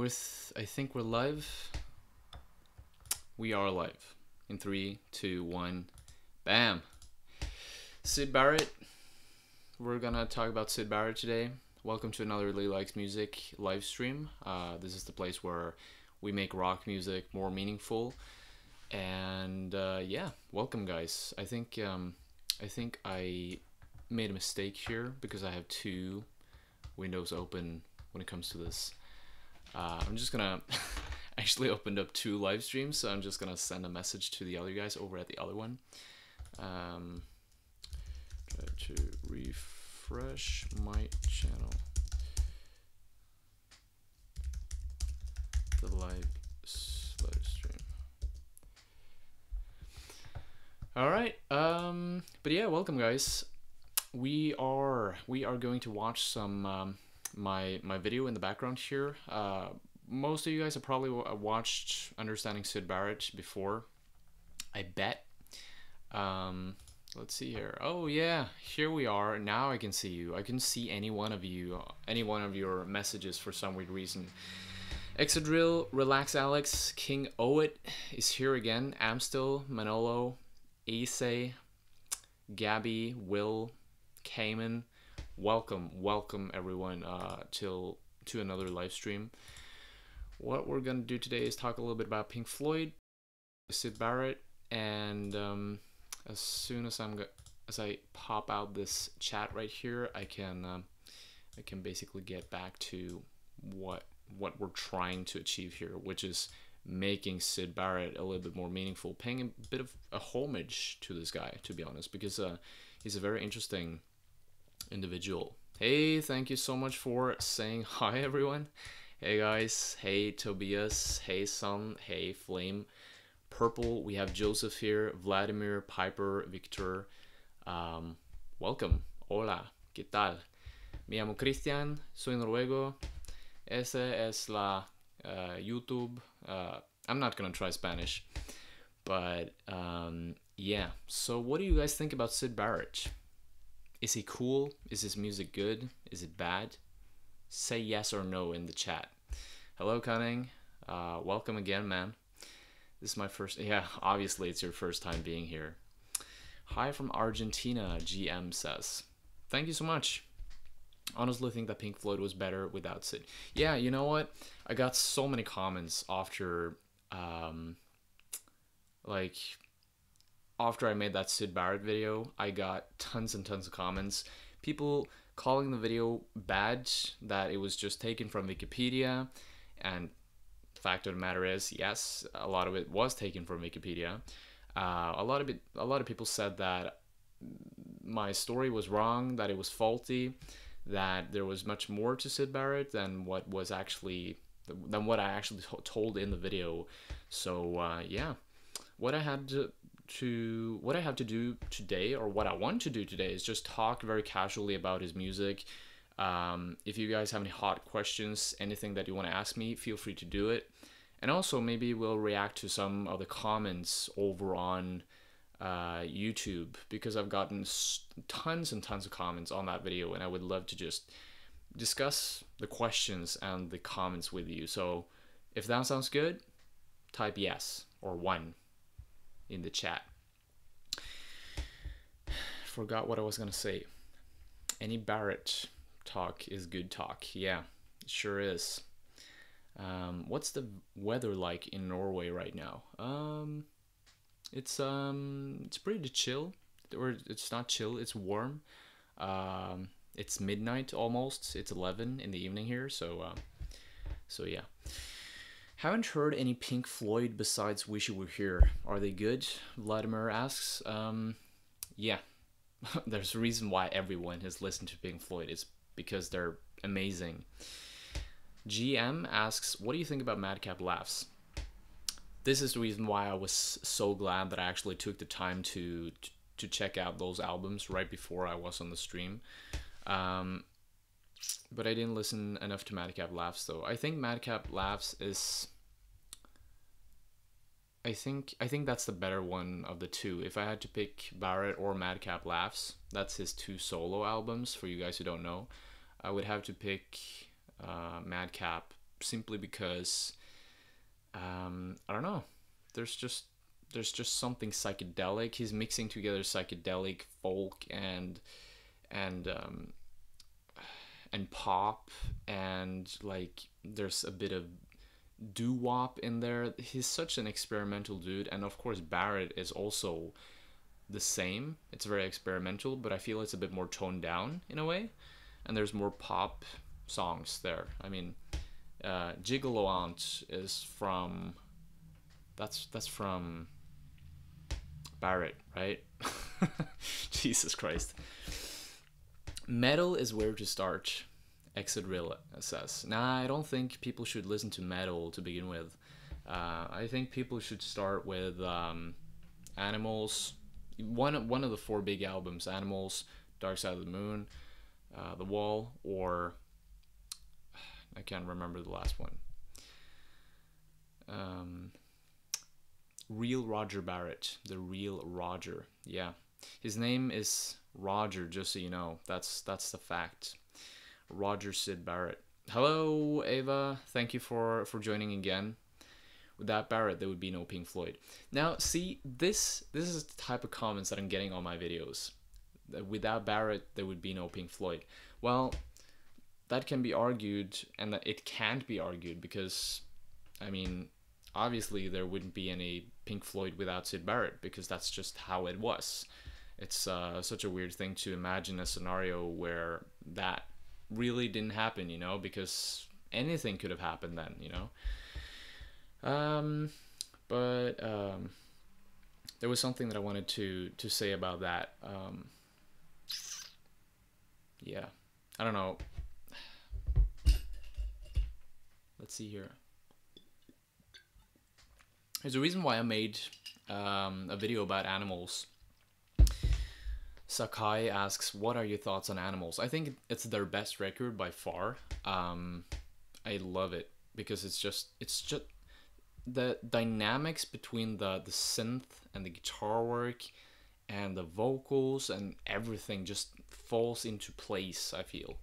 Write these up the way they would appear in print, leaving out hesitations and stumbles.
I think we're live. We are live. In 3, 2, 1, bam! Syd Barrett. We're gonna talk about Syd Barrett today. Welcome to another Lee Likes Music live stream. This is the place where we make rock music more meaningful. And yeah, welcome guys. I think I made a mistake here because I have two windows open when it comes to this. I'm just gonna actually opened up two live streams, so I'm just gonna send a message to the other guys over at the other one. Try to refresh my channel. The live stream. All right. But yeah, welcome guys. We are going to watch some my video in the background here. Most of you guys have probably watched Understanding Syd Barrett before, I bet. Let's see here. Oh yeah, here we are. Now I can see you. I can see any one of you, any one of your messages for some weird reason. Exadrill, Relax Alex, King Owit is here again. Amstel, Manolo, Ace, Gabby, Will, Cayman. Welcome everyone to another live stream. What we're gonna do today is talk a little bit about Pink Floyd, Syd Barrett, and as soon as I pop out this chat right here, I can basically get back to what we're trying to achieve here, which is making Syd Barrett a little bit more meaningful, paying a bit of a homage to this guy, to be honest, because he's a very interesting individual. Hey, thank you so much for saying hi everyone. Hey guys, hey Tobias, hey Sun, hey Flame, Purple, we have Joseph here, Vladimir, Piper, Victor, welcome, hola, ¿qué tal? Me llamo Cristian, soy noruego, ese es la YouTube, I'm not gonna try Spanish, but yeah, so what do you guys think about Syd Barrett? Is he cool? Is his music good? Is it bad? Say yes or no in the chat. Hello, Cunning. Welcome again, man. This is my first... Yeah, obviously it's your first time being here. Hi from Argentina, GM says. Thank you so much. Honestly think that Pink Floyd was better without Syd. Yeah, you know what? I got so many comments after... after I made that Syd Barrett video, I got tons and tons of comments. People calling the video bad, that it was just taken from Wikipedia, and the fact of the matter is, yes, a lot of it was taken from Wikipedia. A lot of people said that my story was wrong, that it was faulty, that there was much more to Syd Barrett than what I actually told in the video. So yeah, what I have to do today, or what I want to do today, is just talk very casually about his music. If you guys have any hot questions, anything that you want to ask me, feel free to do it. And also maybe we'll react to some of the comments over on YouTube, because I've gotten tons and tons of comments on that video, and I would love to just discuss the questions and the comments with you. So if that sounds good, type yes or 1 in the chat. Forgot what I was gonna say. Any Barrett talk is good talk. Yeah, it sure is. What's the weather like in Norway right now? It's pretty chill, or it's not chill, it's warm. It's midnight almost. It's 11 in the evening here, so yeah. Haven't heard any Pink Floyd besides Wish You Were Here. Are they good? Vladimir asks. Yeah. There's a reason why everyone has listened to Pink Floyd. It's because they're amazing. GM asks, what do you think about Madcap Laughs? This is the reason why I was so glad that I actually took the time to check out those albums right before I was on the stream. But I didn't listen enough to Madcap Laughs though. I think Madcap Laughs is... I think that's the better one of the two. If I had to pick Barrett or Madcap Laughs, that's his 2 solo albums, for you guys who don't know, I would have to pick Madcap simply because I don't know. There's just something psychedelic. He's mixing together psychedelic folk and um, and pop, and like there's a bit of doo-wop in there. He's such an experimental dude, and of course Barrett is also the same. It's very experimental, but I feel it's a bit more toned down in a way, and there's more pop songs there. I mean, Gigolo Aunt is from that's from Barrett, right? Jesus Christ. Metal is where to start, Exodrill says. Nah, I don't think people should listen to metal to begin with. I think people should start with Animals. One of the 4 big albums: Animals, Dark Side of the Moon, The Wall, or I can't remember the last one. Real Roger Barrett, the real Roger. Yeah, his name is Roger, just so you know. That's the fact. Roger Syd Barrett. Hello, Ava. Thank you for joining again. Without Barrett, there would be no Pink Floyd. Now, see, this is the type of comments that I'm getting on my videos. Without Barrett, there would be no Pink Floyd. Well, that can be argued, and that it can't be argued, because, I mean, obviously there wouldn't be any Pink Floyd without Syd Barrett, because that's just how it was. It's such a weird thing to imagine a scenario where that really didn't happen, you know, because anything could have happened then, you know. But there was something that I wanted to say about that. Yeah, I don't know. Let's see here. There's a reason why I made a video about Animals. Sakai asks, what are your thoughts on Animals? I think it's their best record by far. I love it because it's just the dynamics between the synth and the guitar work and the vocals and everything just falls into place, I feel.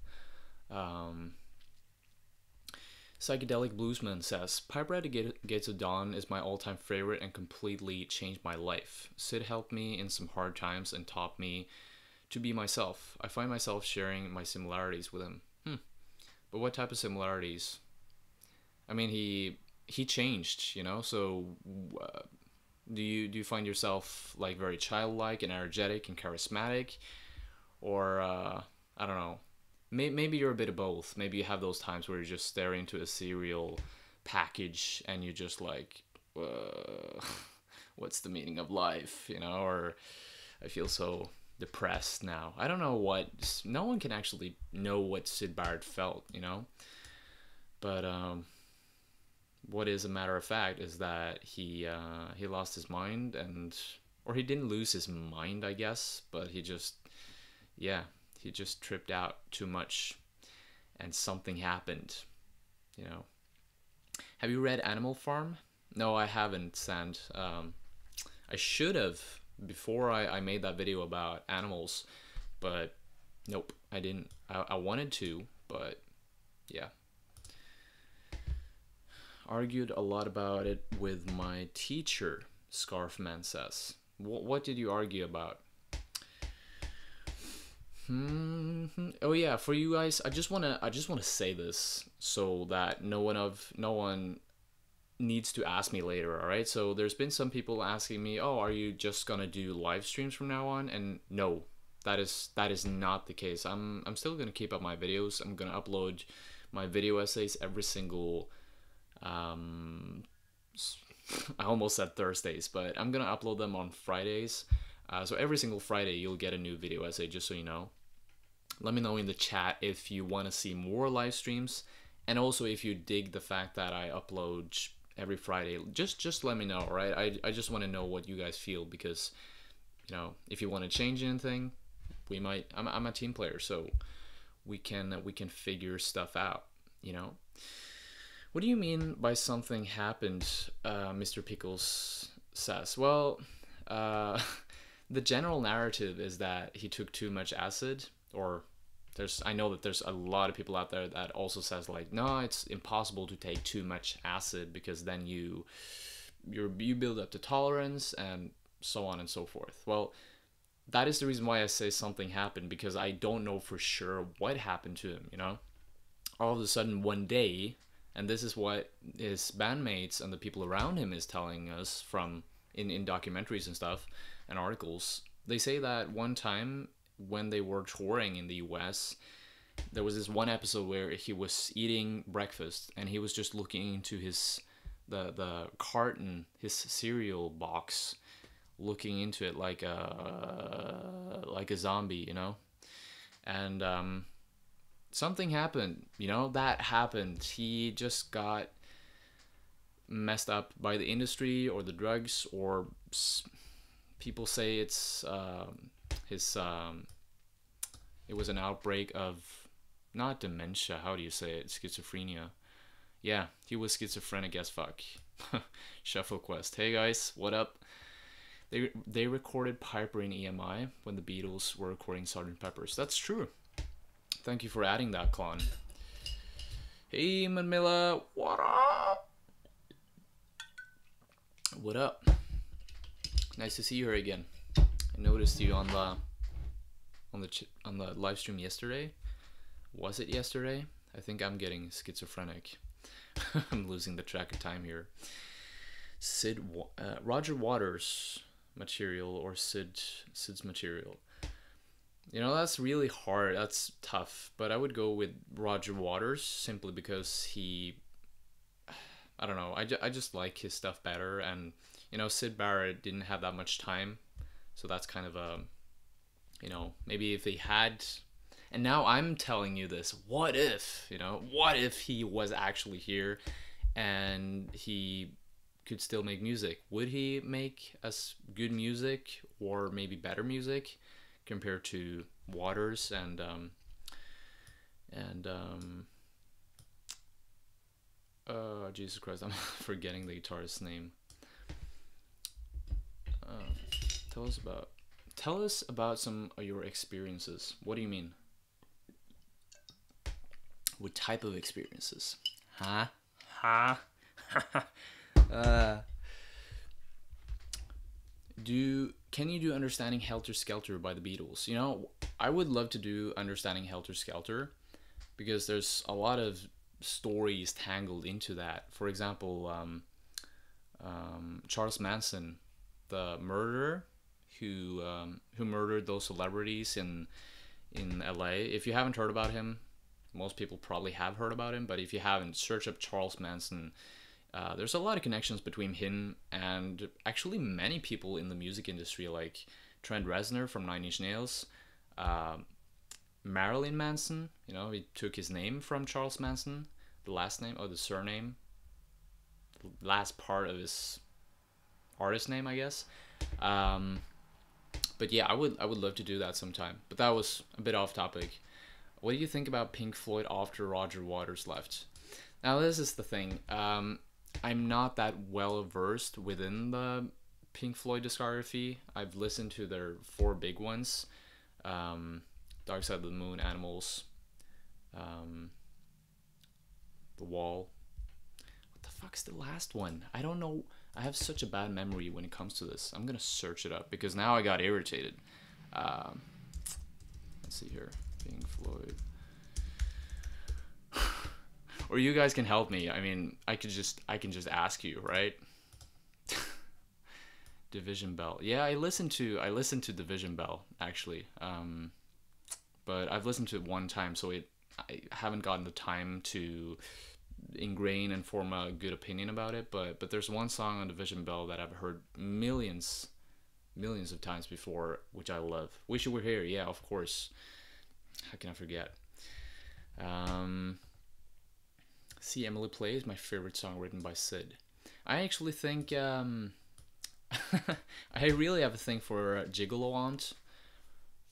Psychedelic Bluesman says, Pipe Ride Gates of Dawn is my all-time favorite and completely changed my life. Syd helped me in some hard times and taught me to be myself. I find myself sharing my similarities with him. But what type of similarities? I mean, he changed, you know, so do you find yourself like very childlike and energetic and charismatic, or I don't know, maybe you're a bit of both. Maybe you have those times where you just stare into a cereal package and you're just like, what's the meaning of life, you know, or I feel so depressed now. I don't know what, no one can actually know what Syd Barrett felt, you know, but what is a matter of fact is that he lost his mind, or he didn't lose his mind, I guess, but he just tripped out too much and something happened, you know. Have you read Animal Farm? No, I haven't, Sand. I should have before I made that video about animals, but nope, I didn't. I wanted to, but yeah. Argued a lot about it with my teacher, Scarfman says. What did you argue about? Oh yeah, for you guys, I just wanna say this so that no one needs to ask me later. All right, so there's been some people asking me, oh, are you just gonna do live streams from now on? And no, that is not the case. I'm still gonna keep up my videos. I'm gonna upload my video essays every single I almost said Thursdays, but I'm gonna upload them on Fridays. So every single Friday you'll get a new video essay, just so you know. Let me know in the chat if you want to see more live streams, and also if you dig the fact that I upload every Friday. Just let me know, right? I just want to know what you guys feel, because, you know, if you want to change anything, we might. I'm a team player, so we can figure stuff out, you know. What do you mean by something happened? Mr. Pickles says. Well, the general narrative is that he took too much acid, or I know that there's a lot of people out there that also says like, no, it's impossible to take too much acid because then you build up the tolerance and so on and so forth. Well, that is the reason why I say something happened, because I don't know for sure what happened to him, you know? All of a sudden one day, and this is what his bandmates and the people around him is telling us from in documentaries and stuff and articles. They say that one time when they were touring in the US, there was this one episode where he was eating breakfast and he was just looking into the carton, his cereal box, looking into it like a zombie, you know? And something happened, you know, that happened. He just got messed up by the industry or the drugs, or people say it's it was an outbreak of, not dementia, how do you say it, schizophrenia. Yeah, he was schizophrenic as fuck. Shuffle Quest. Hey guys, what up? They recorded Piper in EMI when the Beatles were recording Sgt. Pepper's. That's true. Thank you for adding that, Klon. Hey, Manmilla, what up? What up? Nice to see you here again. I noticed you on the live stream yesterday. Was it yesterday? I think I'm getting schizophrenic. I'm losing the track of time here. Roger Waters material or Syd's material. You know, that's really hard. That's tough. But I would go with Roger Waters simply because I don't know. I just like his stuff better. And, you know, Syd Barrett didn't have that much time. So that's kind of a, you know, maybe if he had... And now I'm telling you this. What if, you know, what if he was actually here and he could still make music? Would he make as good music or maybe better music compared to Waters and Jesus Christ, I'm forgetting the guitarist's name. Tell us about some of your experiences. What do you mean? What type of experiences? Huh? Can you do Understanding Helter Skelter by the Beatles? You know, I would love to do Understanding Helter Skelter because there's a lot of stories tangled into that. For example, Charles Manson, the murderer who murdered those celebrities in LA. If you haven't heard about him, most people probably have heard about him, but if you haven't, search up Charles Manson. There's a lot of connections between him and actually many people in the music industry, like Trent Reznor from Nine Inch Nails, Marilyn Manson. You know, he took his name from Charles Manson, the last name or the surname, the last part of his artist name, I guess. But yeah, I would love to do that sometime. But that was a bit off topic. What do you think about Pink Floyd after Roger Waters left? Now, this is the thing. I'm not that well versed within the Pink Floyd discography. I've listened to their 4 big ones. Dark Side of the Moon, Animals, The Wall. What the fuck's the last one? I don't know. I have such a bad memory when it comes to this. I'm gonna search it up because now I got irritated. Let's see here. Pink Floyd. Or you guys can help me. I mean, I can just ask you, right? Division Bell. Yeah, I listened to Division Bell actually. But I've listened to it one time, so I haven't gotten the time to ingrain and form a good opinion about it. But there's one song on Division Bell that I've heard millions of times before, which I love. Wish You Were Here. Yeah, of course. How can I forget? See Emily Play is my favorite song written by Syd. I actually think I really have a thing for Gigolo Aunt.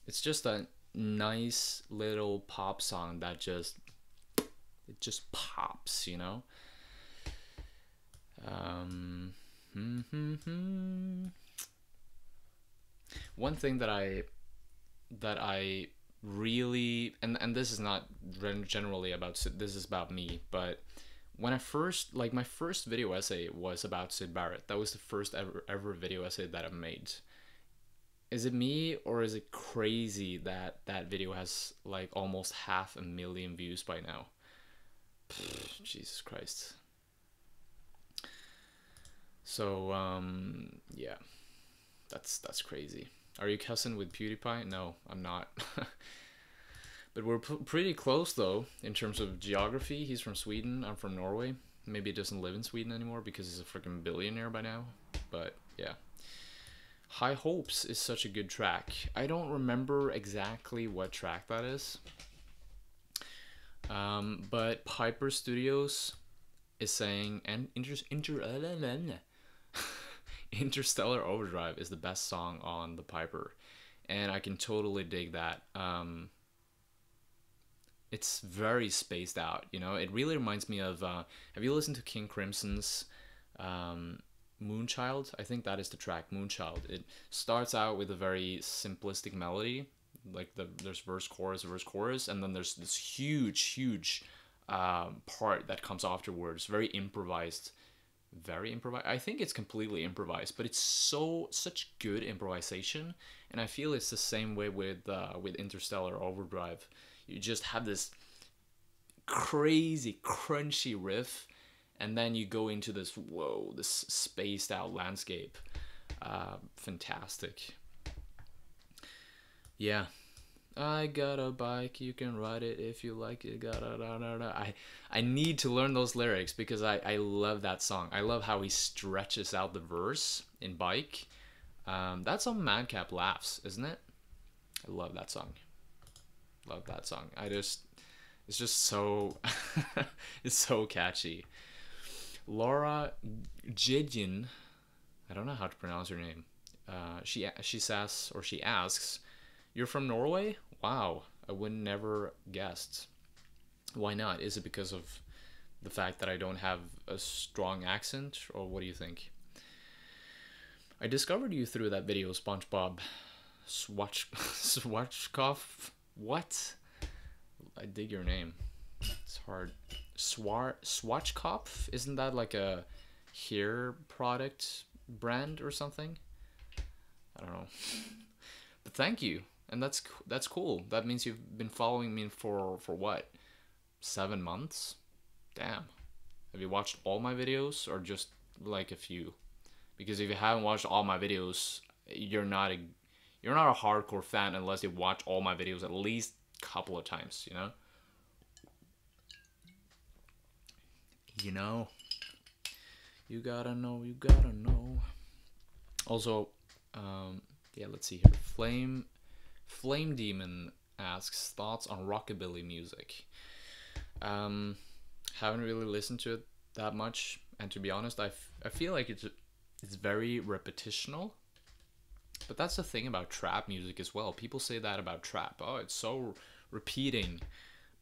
It's just a nice little pop song that just pops, you know. One thing that I really, and this is not generally about Sid, this is about me, but when I first, like, my first video essay was about Syd Barrett. That was the first ever video essay that I made. Is it me, or is it crazy that that video has like almost 500,000 views by now? Pfft, Jesus Christ. So yeah, that's crazy. Are you cousin with PewDiePie? No, I'm not. But we're pretty close though in terms of geography. He's from Sweden. I'm from Norway. Maybe he doesn't live in Sweden anymore because he's a freaking billionaire by now. But yeah. High Hopes is such a good track. I don't remember exactly what track that is. But Piper Studios is saying, and Interstellar Overdrive is the best song on the Piper, and I can totally dig that. It's very spaced out, you know. It really reminds me of. Have you listened to King Crimson's Moonchild? I think that is the track Moonchild. It starts out with a very simplistic melody, like there's verse chorus, and then there's this huge part that comes afterwards, very improvised. I think it's completely improvised, but it's such good improvisation, and I feel it's the same way with Interstellar Overdrive. You just have this crazy crunchy riff, and then you go into this spaced out landscape. Fantastic. Yeah. I got a bike, you can ride it if you like it. I need to learn those lyrics because I love that song. I love how he stretches out the verse in Bike. That's on Madcap Laughs, isn't it? I love that song. Love that song. It's just so it's so catchy. Laura Jidin, I don't know how to pronounce her name. She asks, "You're from Norway? Wow, I would never guessed. Why not? Is it because of the fact that I don't have a strong accent, or what do you think?" I discovered you through that video, SpongeBob Swatchkov. What? I dig your name. It's hard. Swatchkopf? Isn't that like a hair product brand or something? I don't know. But thank you. And that's cool. That means you've been following me for what? 7 months? Damn. Have you watched all my videos or just like a few? Because if you haven't watched all my videos, you're not a hardcore fan unless you watch all my videos at least a couple of times, you know? You know. You gotta know, you gotta know. Also, yeah, let's see here. Flame Demon asks thoughts on rockabilly music. Haven't really listened to it that much, and to be honest, I feel like it's very repetitional. But that's the thing about trap music as well. People say that about trap. Oh, it's so repeating.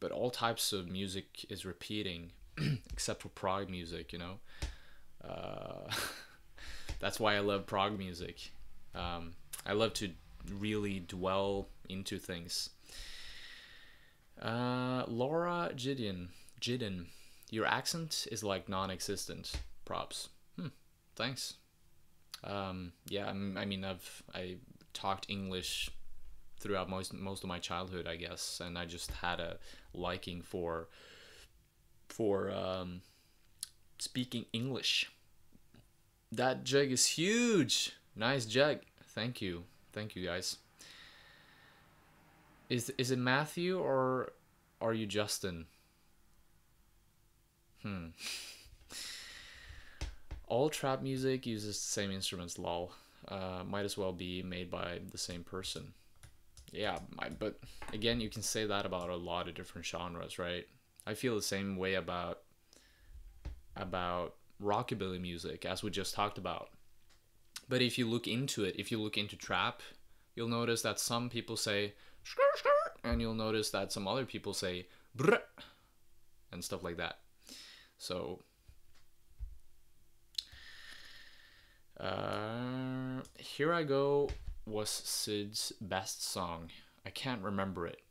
But all types of music is repeating, except for prog music, you know. That's why I love prog music. I love to really dwell into things. Laura Jidin, your accent is like non-existent. Props. Thanks. Yeah, I mean, I talked English throughout most of my childhood, I guess, and I just had a liking for speaking English. That jug is huge. Nice jug. Thank you guys. Is it Matthew or are you Justin? All trap music uses the same instruments, lol. Might as well be made by the same person. Yeah, but again, you can say that about a lot of different genres, right? I feel the same way about rockabilly music, as we just talked about. But if you look into it, if you look into trap, you'll notice that some people say skirt, skirt, and you'll notice that some other people say brr, and stuff like that. So Here I Go was Syd's best song. I can't remember it.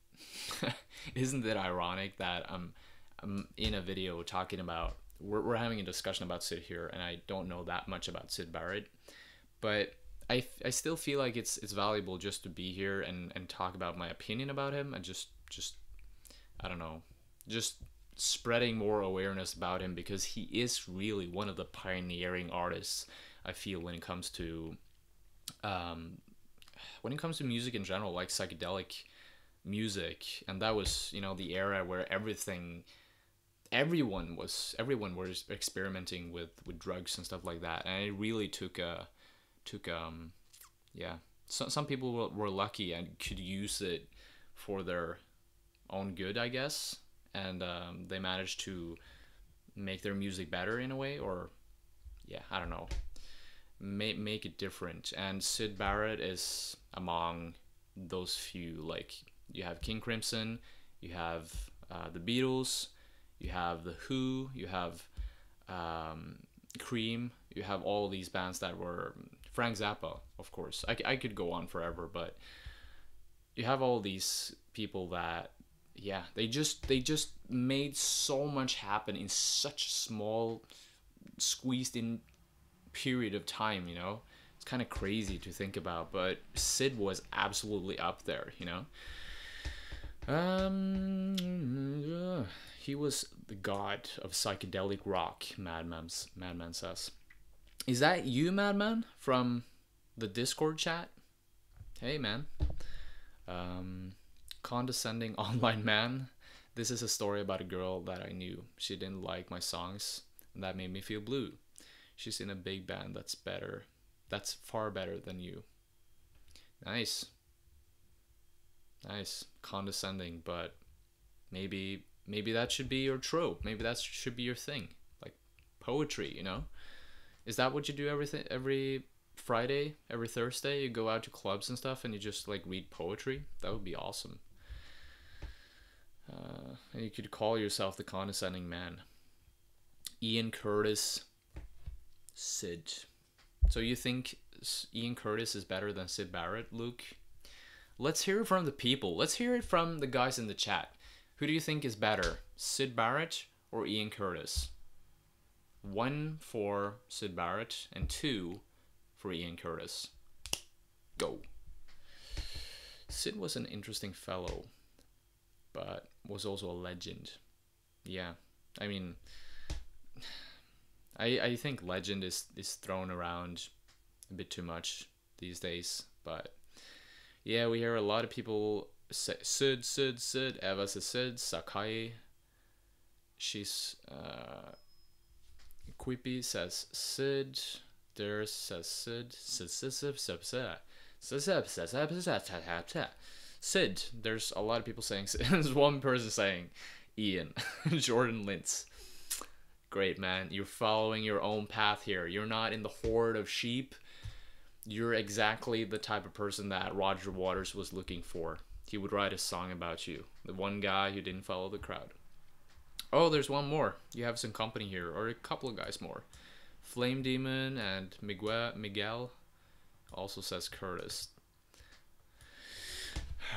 Isn't it ironic that I'm in a video talking about, we're having a discussion about Syd here, and I don't know that much about Syd Barrett, but I still feel like it's valuable just to be here and talk about my opinion about him, and just I don't know, just spreading more awareness about him, because he is really one of the pioneering artists, I feel, um, when it comes to music in general, like psychedelic music. And that was, you know, the era where everyone was experimenting with drugs and stuff like that, and it really took yeah, some people were lucky and could use it for their own good, I guess, and they managed to make their music better in a way, or yeah, I don't know, make it different. And Syd Barrett is among those few. Like, you have King Crimson, you have the Beatles, you have the Who, you have Cream, you have all these bands that were, Frank Zappa, of course. I could go on forever, but you have all these people that, yeah, they just made so much happen in such a small, squeezed in period of time, you know. It's kind of crazy to think about, but Syd was absolutely up there, you know. He was the god of psychedelic rock, Madman says. Is that you, Madman, from the Discord chat? Hey, man. Condescending online man. This is a story about a girl that I knew. She didn't like my songs, and that made me feel blue. She's in a big band that's better. That's far better than you. Nice. Nice. Condescending, but maybe that should be your trope. Maybe that should be your thing. Like poetry, you know? Is that what you do every Friday, every Thursday? You go out to clubs and stuff and you just like read poetry? That would be awesome. And you could call yourself the condescending man. Ian Curtis, Syd. So you think Ian Curtis is better than Syd Barrett, Luke? Let's hear it from the people. Let's hear it from the guys in the chat. Who do you think is better, Syd Barrett or Ian Curtis? 1 for Syd Barrett and 2 for Ian Curtis. Go. Syd was an interesting fellow, but was also a legend. Yeah, I mean, I think legend is thrown around a bit too much these days, but yeah, we hear a lot of people say Syd. Eva says Syd. Sakai. She's Quippy says Syd. Durs says Syd. Syd. There's a lot of people saying Syd. There's one person saying Ian. Jordan Lintz. Great, man. You're following your own path here. You're not in the horde of sheep. You're exactly the type of person that Roger Waters was looking for. He would write a song about you. The one guy who didn't follow the crowd. Oh, there's one more. You have some company here. Or a couple of guys more. Flame Demon and Miguel also says Curtis.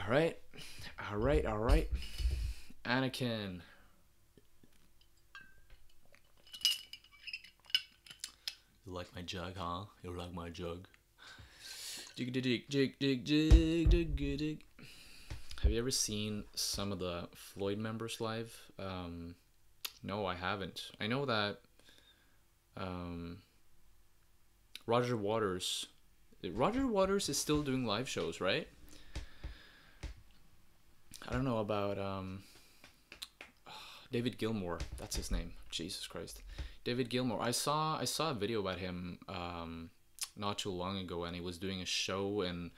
Alright. Anakin. You like my jug, huh? You like my jug? Dig. Have you ever seen some of the Floyd members live? No, I haven't. I know that Roger Waters is still doing live shows, right? I don't know about David Gilmour. That's his name. Jesus Christ. David Gilmour. I saw a video about him not too long ago, and he was doing a show, and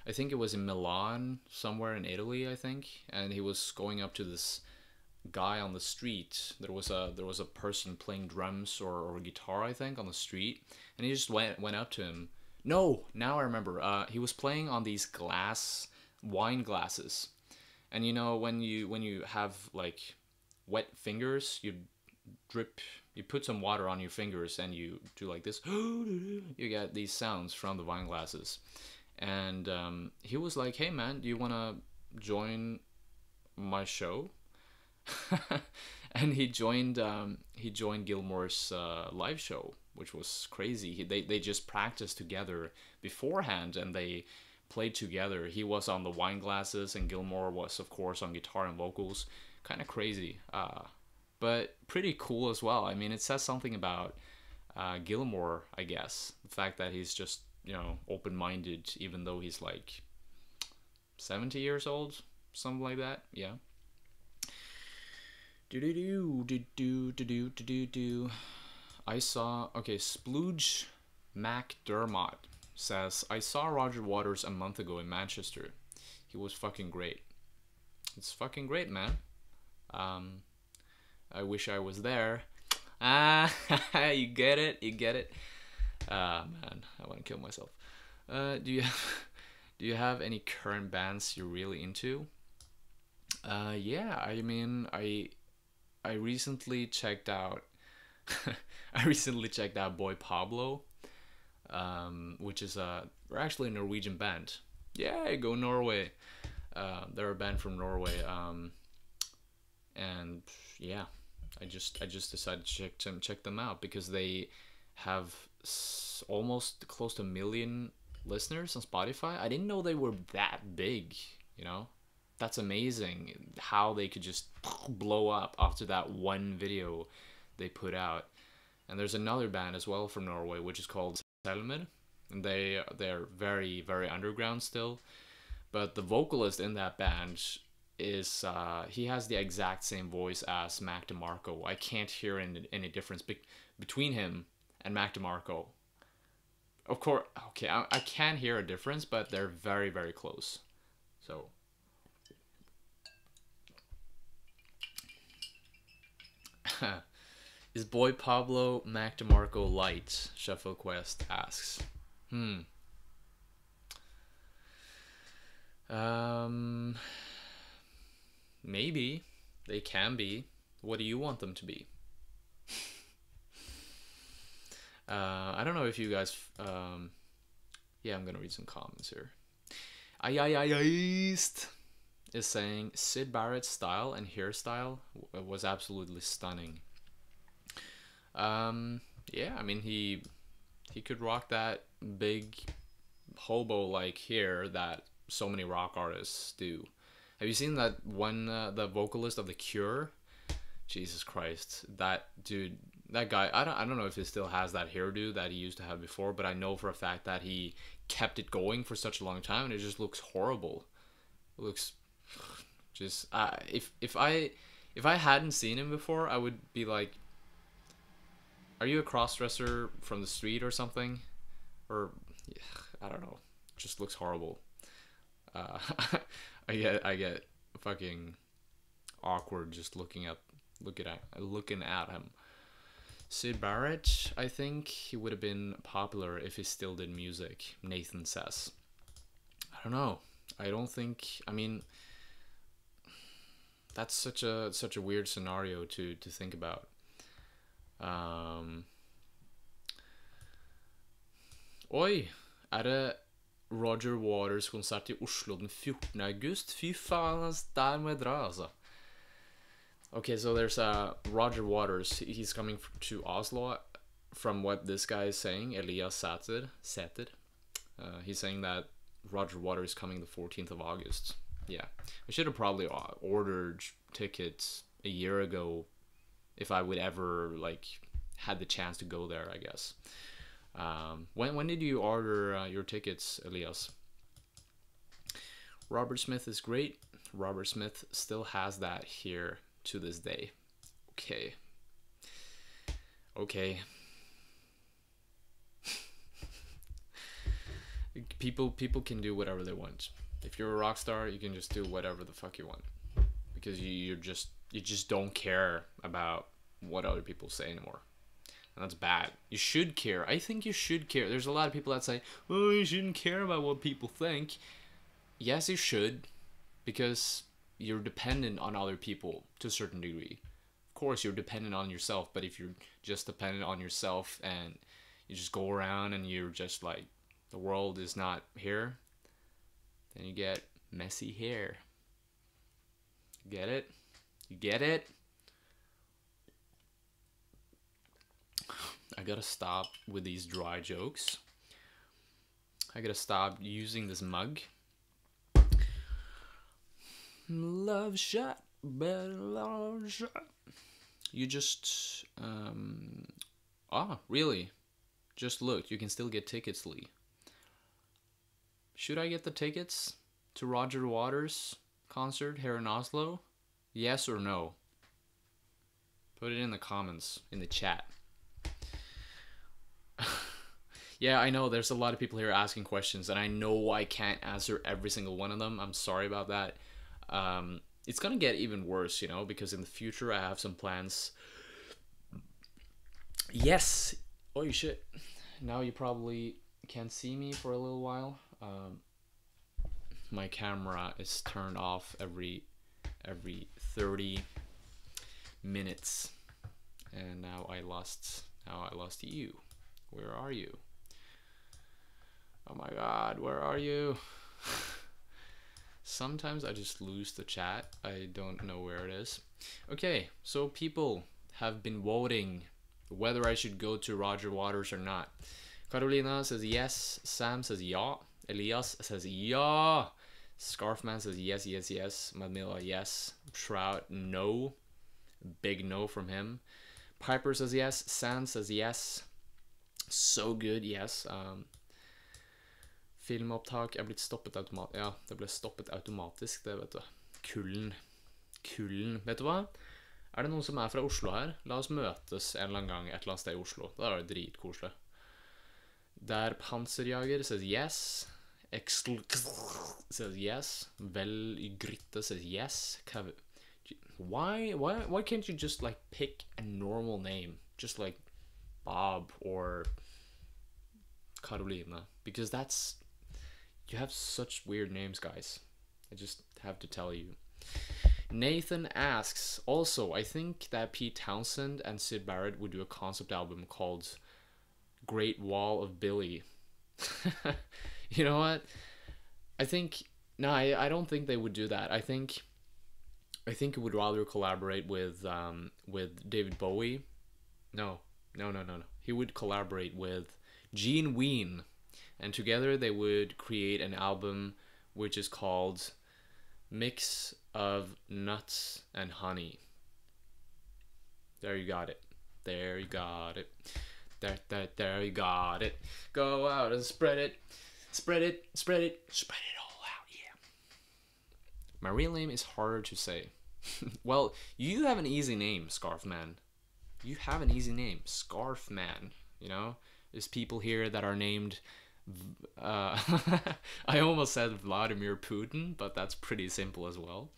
I think it was in Milan, somewhere in Italy, I think, and he was going up to this guy on the street. There was a person playing drums or guitar, I think, on the street, and he just went up to him. No, now I remember. He was playing on these wine glasses, and you know when you have like wet fingers, you put some water on your fingers and you do like this. You get these sounds from the wine glasses. And he was like, hey man, do you want to join my show. And he joined Gilmore's live show, which was crazy. They just practiced together beforehand, and they played together. He was on the wine glasses, and Gilmore was, of course, on guitar and vocals. Kind of crazy, but pretty cool as well. I mean, it says something about Gilmore, I guess. The fact that he's just, open-minded, even though he's like 70 years old, something like that. Yeah. I saw, Splooge MacDermott says, I saw Roger Waters a month ago in Manchester. He was fucking great. It's fucking great, man. I wish I was there. You get it. Man, I want to kill myself. Do you have any current bands you're really into? Yeah, I mean, I recently checked out Boy Pablo, which is they're actually a Norwegian band. Yeah, go Norway. They're a band from Norway. And yeah, I just decided to check them out because they have almost close to 1 million listeners on Spotify. I didn't know they were that big, That's amazing how they could just blow up after that one video they put out. And there's another band as well from Norway, which is called Selmer, and they're very, very underground still. But the vocalist in that band is he has the exact same voice as Mac DeMarco. I can't hear any difference between him and Mac DeMarco. Of course, okay, I can hear a difference, but they're very, very close. So. Is Boy Pablo Mac DeMarco light? Shuffle Quest asks. Maybe they can be. What do you want them to be? I don't know if you guys. Yeah, I'm gonna read some comments here. East is saying Syd Barrett's style and hairstyle was absolutely stunning. Yeah, I mean he could rock that big hobo like hair that so many rock artists do. Have you seen that one the vocalist of The Cure? Jesus Christ, that dude, that guy. I don't know if he still has that hairdo that he used to have before, but I know for a fact that he kept it going for such a long time, and it just looks horrible. It looks just if I hadn't seen him before, I would be like, are you a crossdresser from the street or something? Or I don't know. It just looks horrible. I get fucking awkward just looking at him. Syd Barrett, I think he would have been popular if he still did music, Nathan says. I don't know. I don't think, I mean, that's such a weird scenario to think about. Oi, det Roger Waters konsert I Oslo den 14. august? Fy faen, der må jeg dra, altså. Okay, so there's Roger Waters. He's coming to Oslo, from what this guy is saying, Elias Sæther. He's saying that Roger Waters is coming the 14th of August. Yeah, I should have probably ordered tickets a year ago if I would ever had the chance to go there, I guess. When did you order your tickets, Elias? Robert Smith is great. Robert Smith still has that here to this day. Okay. People can do whatever they want. If you're a rock star, you can just do whatever the fuck you want, because you just don't care about what other people say anymore. And that's bad. You should care. I think you should care. There's a lot of people that say, oh, you shouldn't care about what people think. Yes, you should, because you're dependent on other people to a certain degree. Of course, you're dependent on yourself, but if you're just dependent on yourself and you just go around and you're just like, the world is not here, then you get messy hair. Get it? You get it? I gotta stop with these dry jokes. I gotta stop using this mug. Love shot, better love shot. You just, really? Just look, you can still get tickets, Lee. Should I get the tickets to Roger Waters' concert here in Oslo? Yes or no? Put it in the comments, in the chat. Yeah, I know there's a lot of people here asking questions, and I know I can't answer every single one of them. I'm sorry about that. It's gonna get even worse, you know, because in the future I have some plans. Yes! Oh shit. Now you probably can't see me for a little while. My camera is turned off every 30 minutes, and now I lost you. Where are you? Oh my god, where are you? Sometimes I just lose the chat. I don't know where it is. Okay, so people have been voting whether I should go to Roger Waters or not. Carolina says yes. Sam says ja. Elias says ja. Scarfman says yes, yes, yes. Madmila, yes. Shroud, no. Big no from him. Piper says yes. Sand says yes. So good, yes. Filmopptak er blitt stoppet automatisk. Ja, det ble stoppet automatisk, det vet du. Kulden. Vet du hva? Er det noen som er fra Oslo her? La oss møtes en eller annen gang et eller annet sted i Oslo. Da er det dritkoselig. Der Panserjager says yes. Says yes. Vel Grytte says yes. Why can't you just like pick a normal name? Just like Bob or Carolina. Because that's... You have such weird names, guys. I just have to tell you. Nathan asks, also, I think that Pete Townsend and Syd Barrett would do a concept album called Great Wall of Billy. You know what? I think... No, I don't think they would do that. I think it would rather collaborate with David Bowie. No. He would collaborate with Gene Ween. And together they would create an album which is called Mix of Nuts and Honey. There you got it. There you got it. There you got it. Go out and spread it. Spread it all out, yeah. My real name is harder to say. Well, you have an easy name, Scarfman. You have an easy name, Scarfman. You know, there's people here that are named... I almost said Vladimir Putin, but that's pretty simple as well.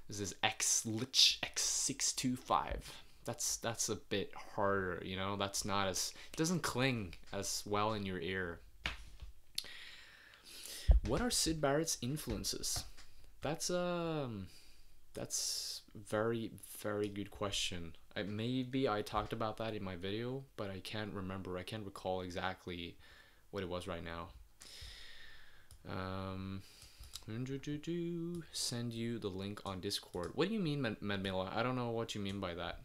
This is X625. That's a bit harder, you know. That's not as... It doesn't cling as well in your ear. What are Syd Barrett's influences? That's very, very good question. Maybe I talked about that in my video, but I can't remember. I can't recall exactly what it was right now. Send you the link on Discord. What do you mean, Madmila? I don't know what you mean by that.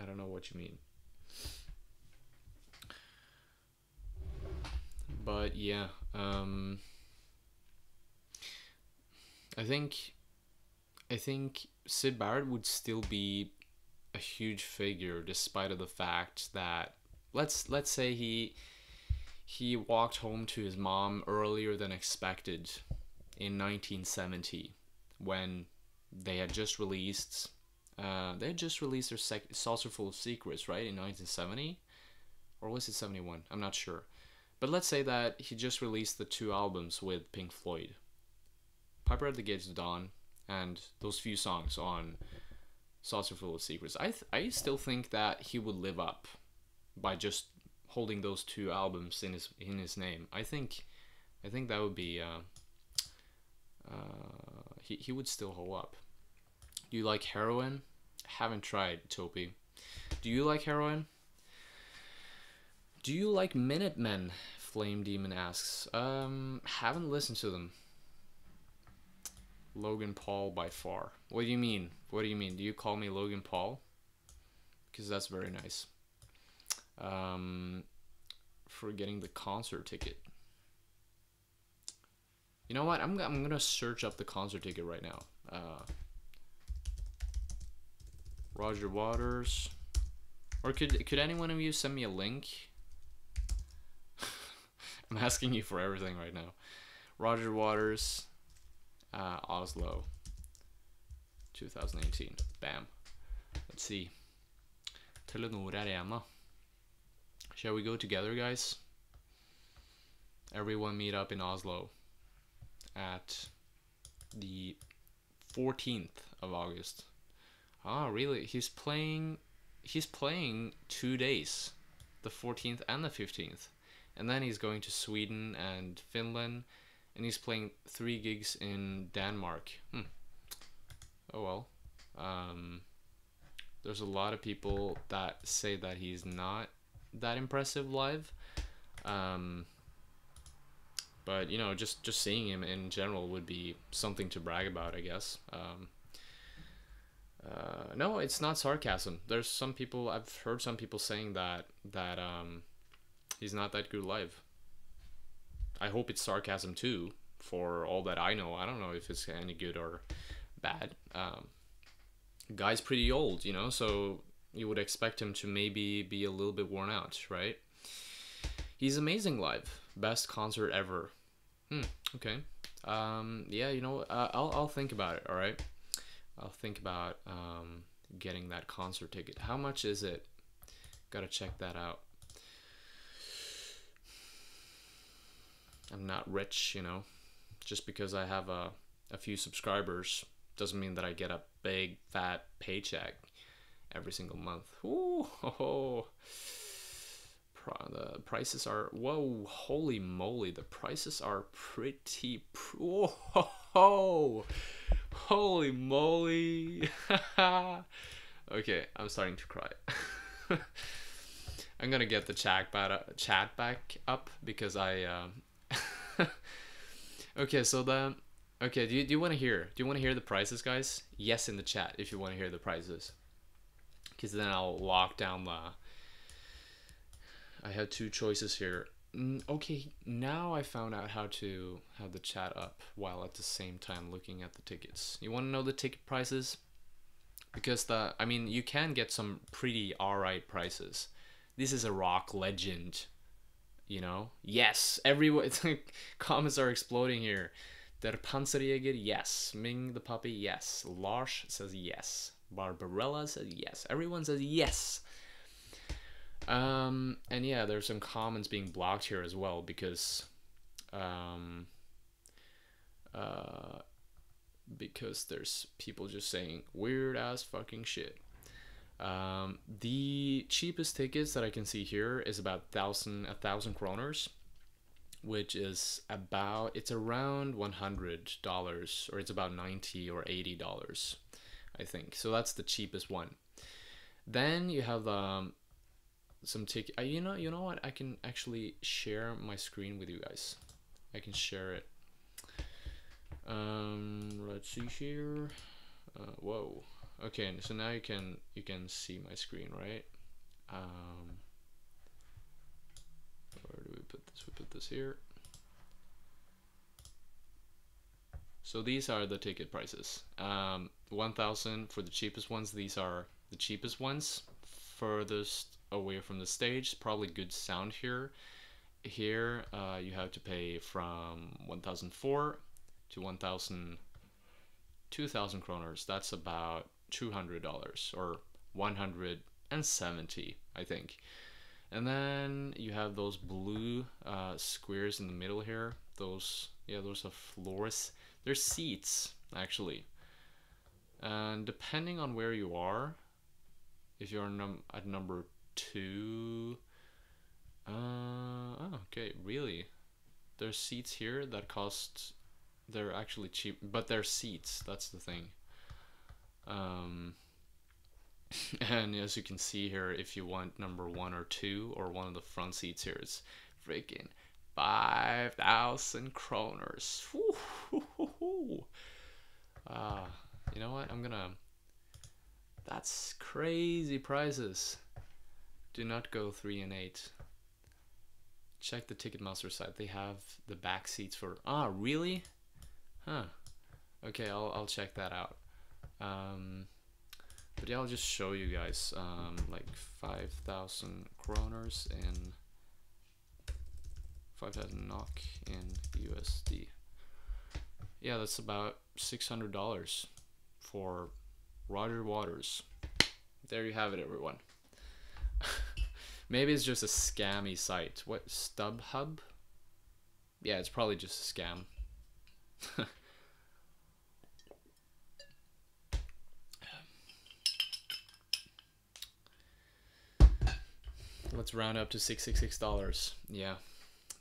I don't know what you mean. But yeah, I think Syd Barrett would still be a huge figure despite of the fact that let's say he walked home to his mom earlier than expected in 1970 when they had just released their Saucer Full of Secrets, right, in 1970, or was it 71? I'm not sure, but let's say that he just released the 2 albums with Pink Floyd, Piper at the Gates of Dawn, and those few songs on Saucer Full of Secrets. I still think that he would live up by just holding those 2 albums in his name. I think that would be he would still hold up. Do you like heroin? Haven't tried, Topi. Do you like heroin? Do you like Minutemen? Flame Demon asks. Haven't listened to them. Logan Paul by far. What do you mean? What do you mean? Do you call me Logan Paul? Because that's very nice. For getting the concert ticket. You know what? I'm gonna search up the concert ticket right now. Roger Waters. Or could any one of you send me a link? I'm asking you for everything right now. Roger Waters, Oslo, 2018. Bam. Let's see. Telenor Arena. Shall we go together, guys? Everyone meet up in Oslo at the 14th of August. Ah, really? He's playing 2 days, the 14th and the 15th. And then he's going to Sweden and Finland, and he's playing 3 gigs in Denmark. Oh well. There's a lot of people that say that he's not that impressive live. But you know, just seeing him in general would be something to brag about, I guess. No, it's not sarcasm. There's some people, I've heard some people saying that he's not that good live. I hope it's sarcasm too, for all that I know. I don't know if it's any good or bad. Guy's pretty old, you know, so you would expect him to maybe be a little bit worn out, right? He's amazing live. Best concert ever. Okay. Yeah, you know, I'll think about it, all right? I'll think about getting that concert ticket. How much is it? Gotta check that out. I'm not rich, you know. Just because I have a few subscribers doesn't mean that I get a big fat paycheck every single month. Ooh, the prices are, whoa, holy moly, the prices are pretty, whoa, holy moly. Okay, I'm starting to cry. I'm gonna get the chat back up because I okay, so then, okay, do you want to hear the prices, guys? Yes, in the chat if you want to hear the prices, because then I'll lock down the, I have 2 choices here. Okay, now I found out how to have the chat up while at the same time looking at the tickets. You want to know the ticket prices? Because I mean, you can get some pretty alright prices. This is a rock legend, you know? Yes, everyone, it's like, comments are exploding here. Der Panzerjäger, yes. Ming the puppy, yes. Lars says yes. Barbarella says yes. Everyone says yes. And yeah, there's some comments being blocked here as well because there's people just saying weird ass fucking shit. The cheapest tickets that I can see here is about 1,000 kroners, which is about, it's around $100, or it's about $90 or $80, I think. So that's the cheapest one. Then you have some ticket. You know what? I can actually share my screen with you guys. I can share it. Let's see here. Whoa. Okay, so now you can see my screen, right? Where do we put this? We put this here. So these are the ticket prices. 1,000 for the cheapest ones. These are the cheapest ones. Furthest away from the stage, probably good sound here. Here you have to pay from 1,004 to 2,000 kroners. That's about $200 or 170, I think. And then you have those blue squares in the middle here. Those are floors. They're seats, actually. And depending on where you are, if you're at number 2, oh, okay, really, there's seats here that cost, they're actually cheap, but they're seats, that's the thing. And as you can see here, if you want number 1 or 2 or one of the front seats here, it's freaking 5,000 kroners. You know what? That's crazy prices. Do not go 3 and 8. Check the Ticketmaster site. They have the back seats for. Really? Huh. Okay, I'll check that out. But yeah, I'll just show you guys. Like 5,000 kroners in 5,000 NOK in USD. Yeah, that's about $600 for Roger Waters. There you have it, everyone. Maybe it's just a scammy site. What, StubHub? Yeah, it's probably just a scam. Let's round up to $666. Yeah,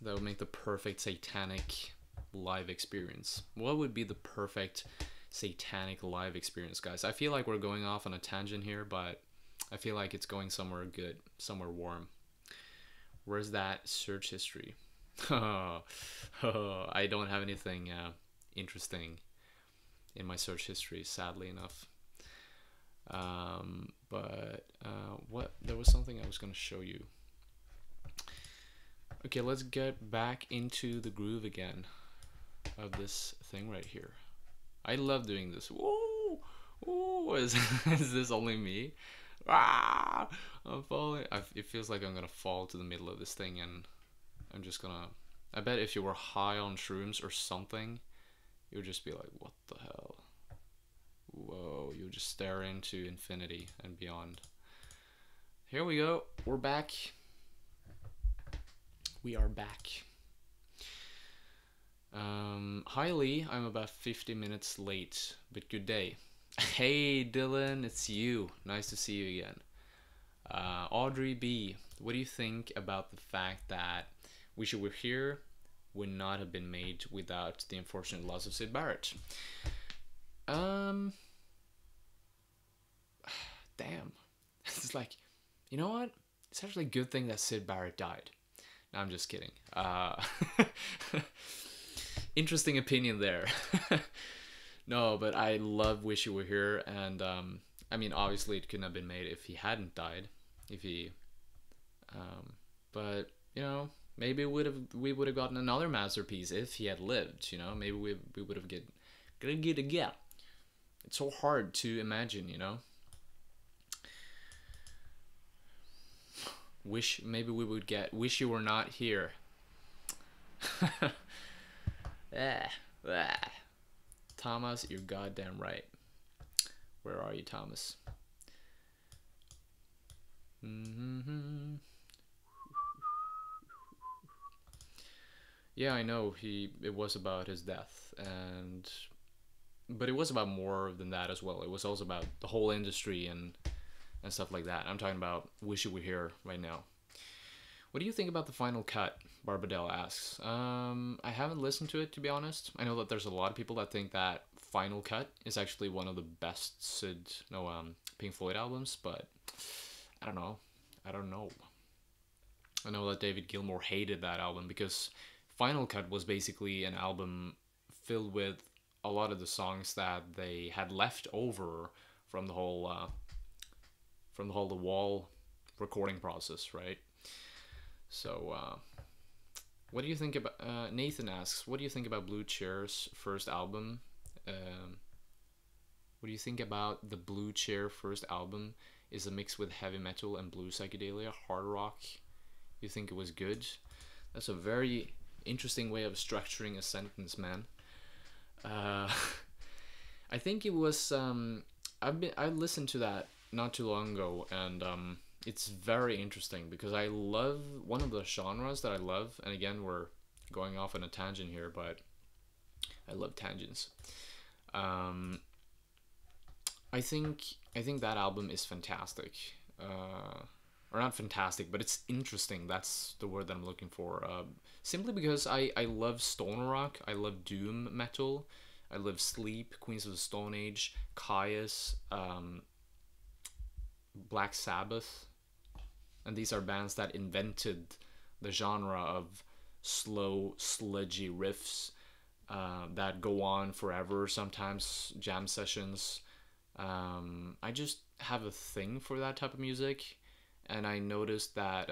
that would make the perfect satanic live experience. What would be the perfect satanic live experience, guys? I feel like we're going off on a tangent here, but I feel like it's going somewhere good, somewhere warm. Where's that search history? I don't have anything interesting in my search history, sadly enough. What? There was something I was going to show you. Okay, let's get back into the groove again of this thing right here. I love doing this. Whoa! Whoa! Is this only me? I'm falling. It feels like I'm gonna fall to the middle of this thing, and I'm just gonna. I bet if you were high on shrooms or something, you would just be like, "What the hell?" Whoa! You would just stare into infinity and beyond. Here we go. We're back. We are back. Hi Lee, I'm about 50 minutes late, but good day. Hey Dylan, it's you. Nice to see you again. Audrey B, what do you think about the fact that Wish You Were Here would not have been made without the unfortunate loss of Syd Barrett? Damn. It's like, you know what? It's actually a good thing that Syd Barrett died. No, I'm just kidding. Interesting opinion there. No, but I love Wish You Were Here, and I mean, obviously it couldn't have been made if he hadn't died. If he, but you know, maybe we would have gotten another masterpiece if he had lived. You know, maybe we would have get. It's so hard to imagine, you know. Maybe we would get Wish You Were Not Here. Thomas, you're goddamn right. Where are you, Thomas? Yeah, I know it was about his death, but it was about more than that as well. It was also about the whole industry and stuff like that. I'm talking about Wish You Were Here right now. What do you think about the final cut? Barbadell asks. I haven't listened to it, to be honest. I know that there's a lot of people that think that final cut is actually one of the best Pink Floyd albums, but I don't know. I know that David Gilmour hated that album because Final Cut was basically an album filled with a lot of the songs that they had left over from the whole The Wall recording process, right? So, what do you think about? Nathan asks, what do you think about Blue Chair's first album? What do you think about the Blue Chair first album? Is a mix with heavy metal and blue psychedelia, hard rock. You think it was good? That's a very interesting way of structuring a sentence, man. I think it was. I listened to that not too long ago, and it's very interesting because I love one of the genres that I love, and again we're going off on a tangent here, but I love tangents. I think that album is fantastic, or not fantastic, but it's interesting. That's the word that I'm looking for. Simply because I love stoner rock, I love doom metal, I love Sleep, Queens of the Stone Age, Caius, Black Sabbath, and these are bands that invented the genre of slow, sludgy riffs that go on forever, sometimes jam sessions. I just have a thing for that type of music, and I noticed that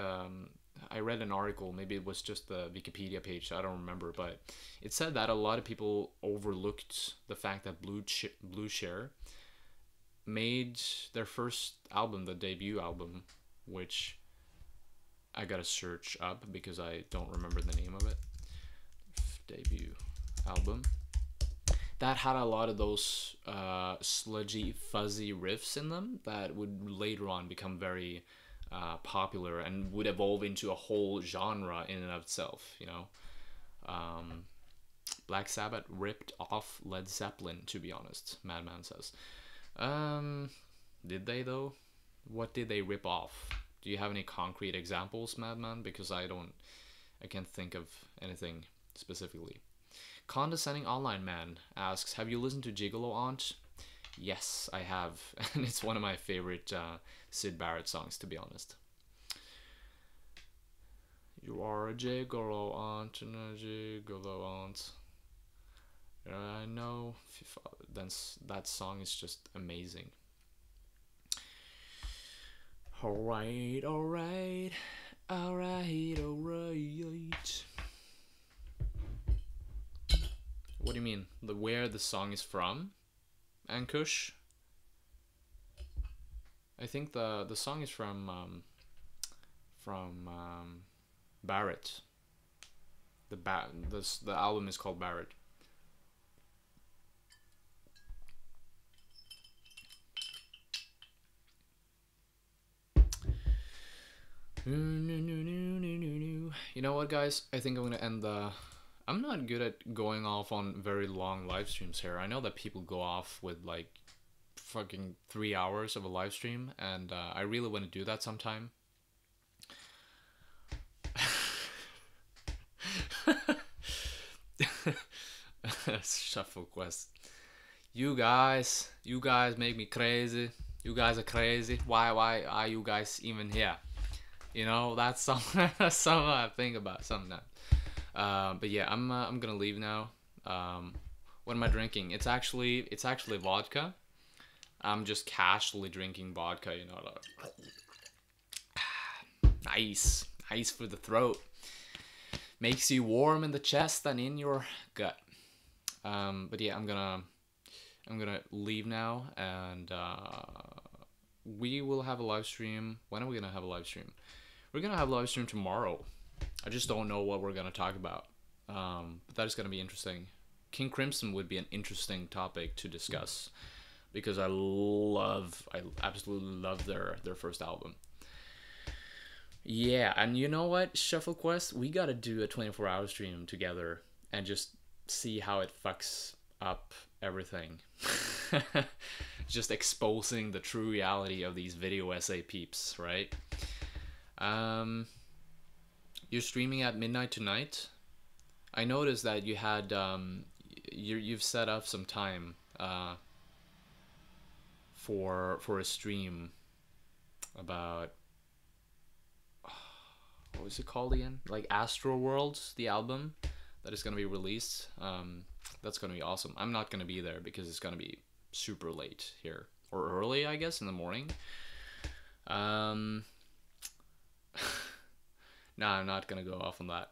I read an article, maybe it was just the Wikipedia page, I don't remember, but it said that a lot of people overlooked the fact that Blue Share made their first album, the debut album, which I gotta search up because I don't remember the name of it. Debut album. That had a lot of those sludgy, fuzzy riffs in them that would later on become very popular and would evolve into a whole genre in and of itself, you know. Black Sabbath ripped off Led Zeppelin, to be honest, Madman says. Did they though? What did they rip off? Do you have any concrete examples, Madman? Because I can't think of anything specifically. Condescending Online Man asks, have you listened to Gigolo Aunt? Yes, I have, and it's one of my favorite Syd Barrett songs, to be honest. You are a gigolo aunt and a gigolo aunt. I know. That song is just amazing. Alright, alright, alright, alright. What do you mean? Where the song is from? Ankush? I think the song is from Barrett. The album is called Barrett. You know what, guys? I think I'm gonna end the... I'm not good at going off on very long live streams here. I know that people go off with like fucking 3 hours of a live stream, and I really want to do that sometime. Shuffle Quest. You guys make me crazy. You guys are crazy. Why are you guys even here? You know, that's something I think about sometimes. But yeah, I'm gonna leave now. What am I drinking? It's actually vodka. I'm just casually drinking vodka, you know. Nice for the throat. Makes you warm in the chest and in your gut. But yeah, I'm gonna leave now, and we will have a live stream. When are we gonna have a live stream? We're gonna have a live stream tomorrow. I just don't know what we're gonna talk about. But that is gonna be interesting. King Crimson would be an interesting topic to discuss because I absolutely love their first album. Yeah, and you know what, Shuffle Quest, we gotta do a 24-hour stream together and just see how it fucks up everything. Just exposing the true reality of these video essay peeps, right? You're streaming at midnight tonight. I noticed that you had you've set up some time for a stream about what was it called again? Like Astro Worlds, the album that is gonna be released. That's gonna be awesome. I'm not gonna be there because it's gonna be super late here, or early, I guess, in the morning. No, I'm not gonna go off on that.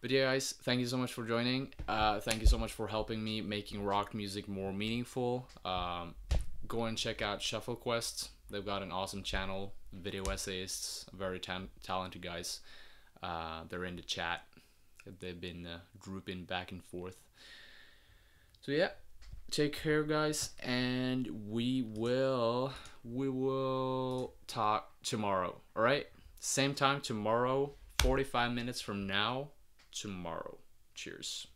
But yeah, guys, thank you so much for joining. Thank you so much for helping me making rock music more meaningful. Go and check out Shuffle Quest. They've got an awesome channel, video essayists, very talented guys. They're in the chat. They've been drooping back and forth. So yeah, take care, guys, and we will talk tomorrow. All right, same time tomorrow, 45 minutes from now. Tomorrow. Cheers.